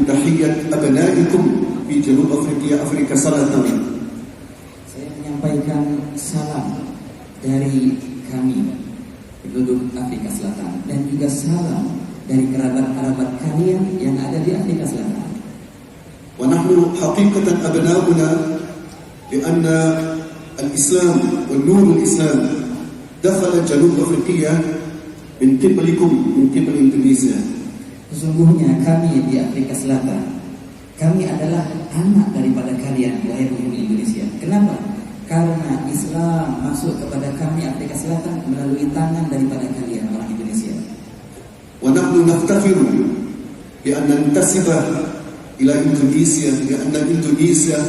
تحية أبنائكم في جنوب أفريقيا أفريقيا Selatan. Saya menyampaikan salam dari kami penduduk Afrika Selatan dan juga salam dari kerabat-kerabat kalian yang ada di Afrika Selatan. ونحن حقيقة أبناؤنا لأن الإسلام والنور الإسلام دخل جنوب أفريقيا من قبلكم من قبل إندونيسيا. Sesungguhnya kami di Afrika Selatan, kami adalah anak daripada kalian, wahai penghuni Indonesia. Kenapa? Karena Islam masuk kepada kami Afrika Selatan melalui tangan daripada kalian orang Indonesia. ونحن نفتخر بأن ننتسب إلى إندونيسيا لأن إندونيسيا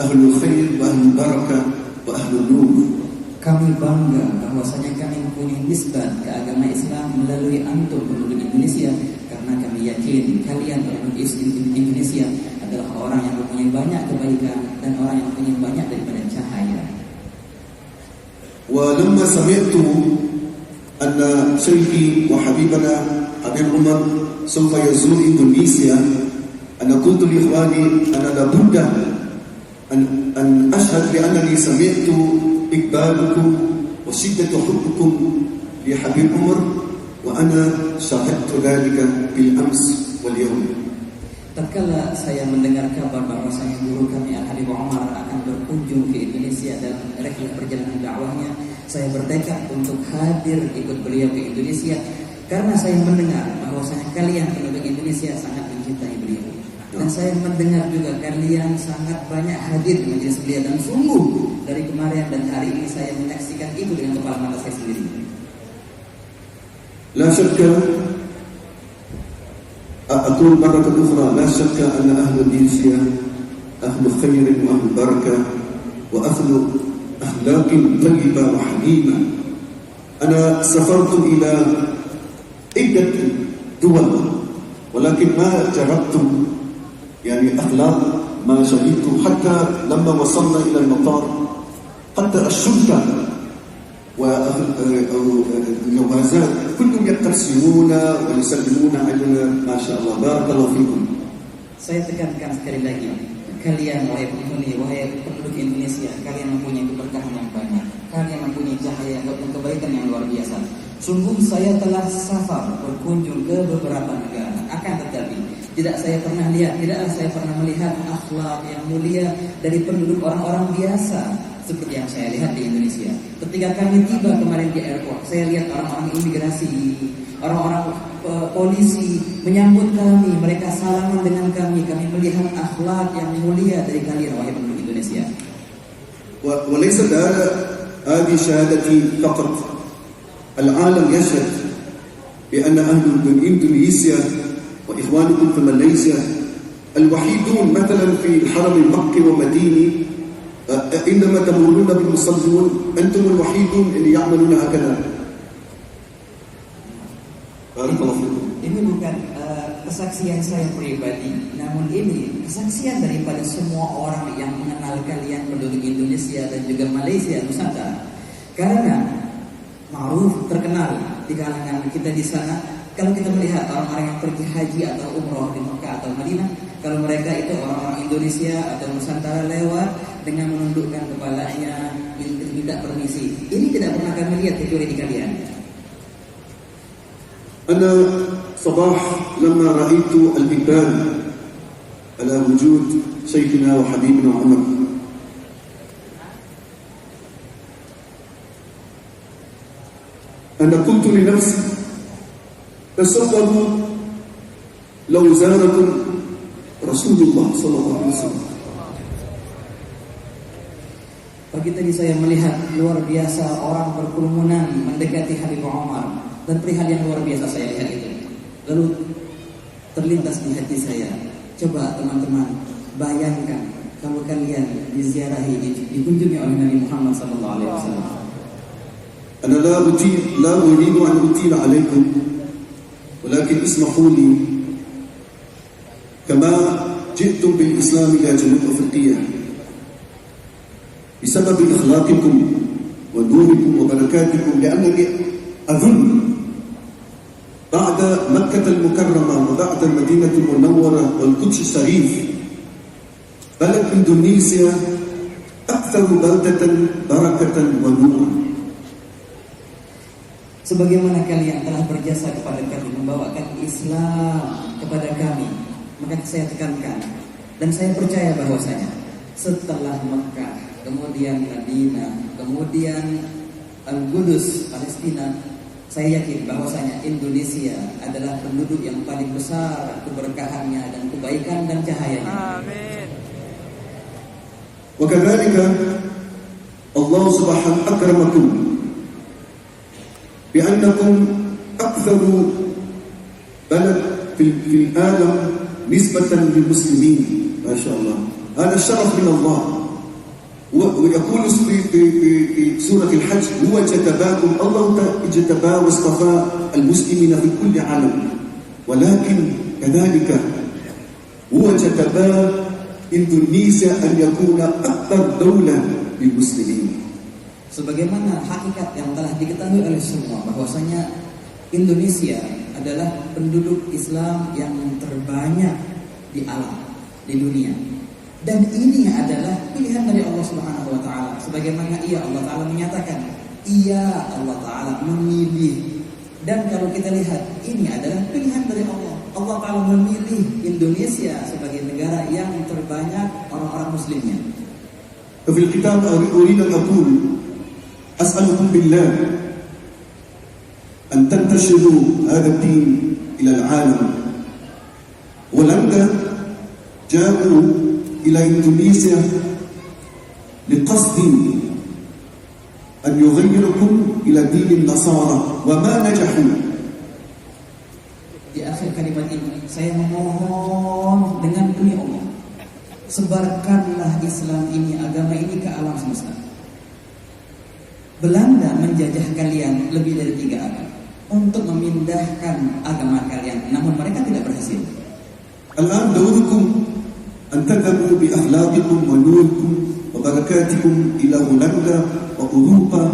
أهل الخير وأهل البركة وأهل النور. Kami bangga bahwasanya kami mempunyai nisbat ke agama Islam melalui antum penduduk Indonesia, karena kami yakin kalian penduduk Indonesia adalah orang yang mempunyai banyak kebaikan dan orang yang mempunyai banyak daripada cahaya. ولما سمعت أن شيخي وحبيبنا حبيب عمر سوف يزور إندونيسيا أنا قلت لإخواني أنا لابد أن أشهد بأنني سمعت إقبالكم وشدة حبكم لحبيب عمر وأنا شاهدت ذلك بالأمس واليوم. Tatkala saya mendengar kabar bahwasanya guru kami Al-Habib Umar akan berkunjung ke Indonesia dalam rehlah perjalanan dakwahnya, saya bertekad untuk hadir ikut beliau ke Indonesia karena saya mendengar bahwasanya kalian penduduk Indonesia sangat mencintai beliau. Dan saya mendengar juga kalian sangat banyak hadir di majelis beliau, dan sungguh dari kemarin dan hari ini saya menyaksikan itu dengan kepala mata saya sendiri. لا شك أقول مرة أخرى لا شك أن أهل إندونيسيا أهل خير وأهل بركة وأهل أخلاق طيبة وحليمة. أنا سافرت إلى عدة دول ولكن ما جربت يعني أخلاق ما شهدت حتى لما وصلنا إلى المطار حتى الشرطة والجوازات كلهم يبتسمون ويسلمون علينا ما شاء الله بارك الله فيكم. Saya tekankan sekali lagi, kalian wahai penghuni, wahai penduduk Indonesia, kalian mempunyai keberkahan yang banyak, kalian mempunyai cahaya dan kebaikan yang luar biasa. Sungguh saya telah safar berkunjung ke beberapa negara, akan tetapi tidak saya pernah melihat akhlak yang mulia dari penduduk orang-orang biasa seperti yang saya lihat di Indonesia. Ketika kami tiba kemarin di airport, saya lihat orang-orang imigrasi, orang-orang polisi menyambut kami, mereka salaman dengan kami melihat akhlak yang mulia dari kalian wahai penduduk Indonesia. وليس هذه شهادتي فقط، العالم يشهد بأن أهل إندونيسيا وإخوانكم في ماليزيا الوحيدون مثلا في الحرم المكي ومديني عندما تمرون بالمصلون أنتم الوحيدون اللي يعملون هكذا. بارك الله فيكم. Ini bukan kesaksian saya pribadi, namun ini kesaksian daripada semua orang yang mengenal kalian penduduk Indonesia dan juga Malaysia Nusantara. Karena ma'ruf terkenal di kalangan kita di sana, kalau kita melihat orang-orang yang pergi haji atau umroh di Mekah atau Madinah, kalau mereka itu orang-orang Indonesia atau Nusantara lewat dengan menundukkan kepalanya, minta permisi. Ini tidak pernah kami lihat kecuali di kalian. أنا صباح لما رأيت الإقبال على وجود شيخنا وحبيبنا عمر أنا قلت لنفسي تصوروا لو زاركم رسول الله صلى الله عليه وسلم. Pagi tadi saya melihat luar biasa orang berkerumunan mendekati Habib Umar, dan perihal yang luar biasa saya lihat itu. Lalu terlintas di hati saya, coba teman-teman bayangkan kalau kalian diziarahi, dikunjungi oleh Nabi Muhammad SAW. أنا لا أريد أن أطيل عليكم ولكن اسمحوا لي كما جئتم بالإسلام إلى جنوب أفريقيا بسبب إخلاقكم ونوركم وبركاتكم، لأنني أظن بعد بعد مكة المكرمة وبعد المدينة المنورة والقدس الشريف بلد إندونيسيا أكثر بلدة بركة ونورا. Sebagaimana kalian telah berjasa kepada kami, membawakan Islam kepada kami, maka saya tekankan dan saya percaya bahwasanya setelah Mekah, kemudian Madinah, kemudian Al-Qudus, Palestina, saya yakin bahwasanya Indonesia adalah penduduk yang paling besar keberkahannya dan kebaikan dan cahayanya. Amin. وكذلك الله سبحانه أكرمكم بأنكم أكثر بلد في العالم نسبة للمسلمين، ما شاء الله. هذا الشرف من الله. ويقول في سورة الحج: هو اجتباكم، الله اجتبى واصطفى المسلمين في كل عالم، ولكن كذلك هو اجتبى إندونيسيا أن يكون أكثر دولة للمسلمين. Sebagaimana hakikat yang telah diketahui oleh semua bahwasanya Indonesia adalah penduduk Islam yang terbanyak di alam, di dunia. Dan ini adalah pilihan dari Allah Subhanahu wa taala. Sebagaimana Allah taala menyatakan, Allah taala memilih. Dan kalau kita lihat, ini adalah pilihan dari Allah. Allah taala memilih Indonesia sebagai negara yang terbanyak orang-orang muslimnya. ففي الختام أريد أن أقول: أسألكم بالله أن تنتشروا هذا الدين إلى العالم. هولندا جاءوا إلى إندونيسيا لقصد أن يغيركم إلى دين النصارى وما نجحوا. Di akhir kalimat ini saya memohon dengan demi Allah, sebarkanlah Islam ini, agama ini ke alam semesta. Belanda menjajah kalian lebih dari 3 abad untuk memindahkan agama kalian, namun mereka tidak berhasil. الآن دوركم أن تذهبوا بأخلاقكم ونوركم وبركاتكم إلى هولندا وأوروبا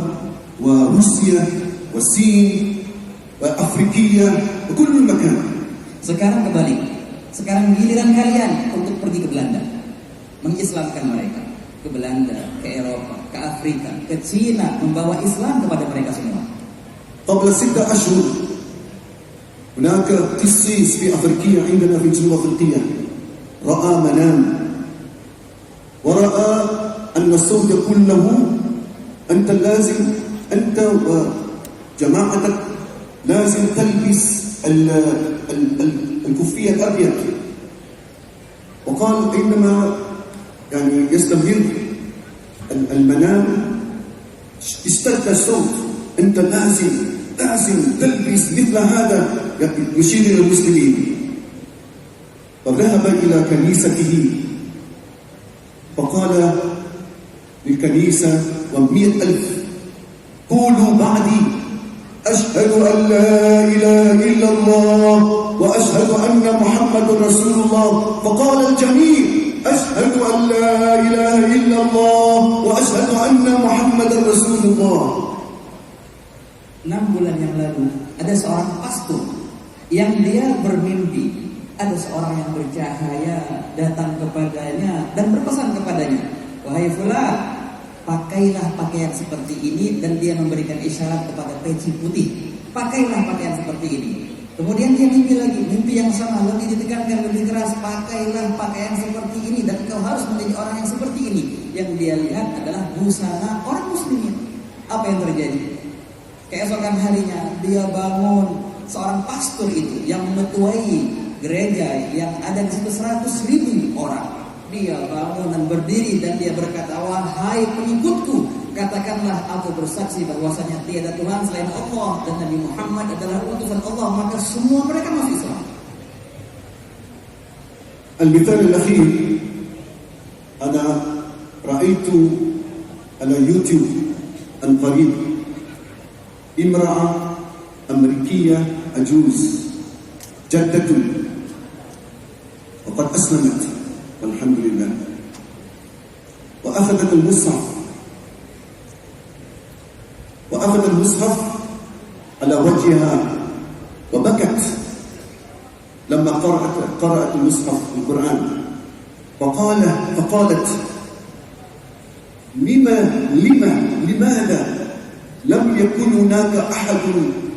وروسيا والصين وأفريقيا وكل مكان. Sekarang kebalik. Sekarang giliran kalian untuk pergi ke Belanda, mengislamkan mereka, ke Belanda, ke Eropa, ke Afrika, ke Cina, membawa Islam kepada mereka semua. قبل 6 أشهر هناك قسيس في أفريقيا عندنا في جنوب أفريقيا رأى منام ورأى أن الصوت يقول له: أنت لازم، أنت وجماعتك لازم تلبس الكوفية الأبيض. وقال عندما يعني يستمر المنام اشتد الصوت: أنت لازم تلبس مثل هذا، يشير إلى المسلمين. فذهب إلى كنيسته فقال للكنيسة و100,000: قولوا بعدي: أشهد أن لا إله إلا الله وأشهد أن محمد رسول الله. فقال الجميع: أشهد أن لا إله إلا الله وأشهد أن محمد رسول الله. 6 bulan yang lalu ada seorang pastor yang dia bermimpi ada seorang yang bercahaya datang kepadanya dan berpesan kepadanya, "Wahai fulan, pakailah pakaian seperti ini," dan dia memberikan isyarat kepada peci putih, "Pakailah pakaian seperti ini." Kemudian dia mimpi lagi, mimpi yang sama, lebih ditekankan, lebih keras, "Pakailah pakaian seperti ini dan kau harus menjadi orang yang seperti ini." Yang dia lihat adalah busana orang muslimin. Apa yang terjadi? Keesokan harinya dia bangun, seorang pastor itu yang memetuai gereja yang ada di situ 100.000 orang. Dia bangun dan berdiri dan dia berkata, "Wahai pengikutku, katakanlah aku bersaksi bahwasanya tiada Tuhan selain Allah dan Nabi Muhammad adalah utusan Allah." Maka semua mereka masuk Islam. المثال الأخير أنا رأيت على يوتيوب عن قريب امرأة أمريكية عجوز جدة وقد أسلمت والحمد لله، وأخذت المصحف على وجهها وبكت لما قرأت المصحف القرآن فقالت لماذا لم يكن هناك أحد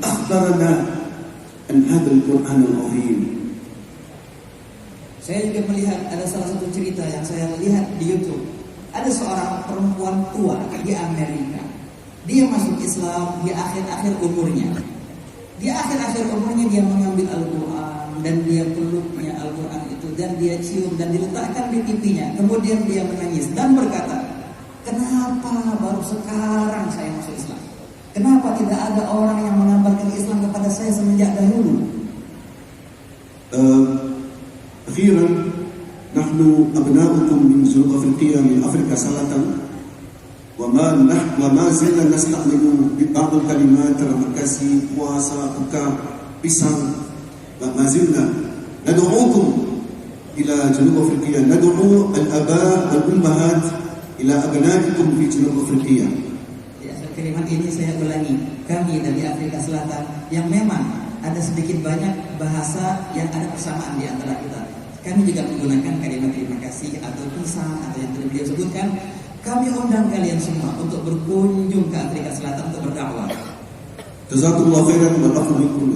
أخبرنا عن هذا القرآن العظيم. Saya juga melihat ada salah satu cerita yang saya lihat di YouTube. Ada seorang perempuan tua di Amerika. Dia masuk Islam di akhir-akhir umurnya. Di akhir-akhir umurnya dia mengambil Al-Quran dan dia peluknya Al-Quran itu dan dia cium dan diletakkan di pipinya. Kemudian dia menangis dan berkata, kenapa baru sekarang saya masuk Islam? Kenapa tidak ada orang yang mengabarkan Islam kepada saya semenjak dahulu? أخيرا نحن أبناؤكم من جنوب أفريقيا من أفريقيا سلة وما زلنا نستعمل بعض الكلمات رمكسي puasa buka pisang ما زلنا ندعوكم إلى جنوب أفريقيا ندعو الآباء والأمهات إلى أبنائكم في جنوب أفريقيا. Di akhir kalimat ini saya ulangi, kami dari Afrika Selatan yang memang ada sedikit banyak bahasa yang ada persamaan di antara kita. Kami juga menggunakan kalimat terima kasih atau pisang atau yang tadi beliau sebutkan. Kami undang kalian semua untuk berkunjung ke Afrika Selatan untuk berdakwah. Jazakumullah khairan wa afu minkum.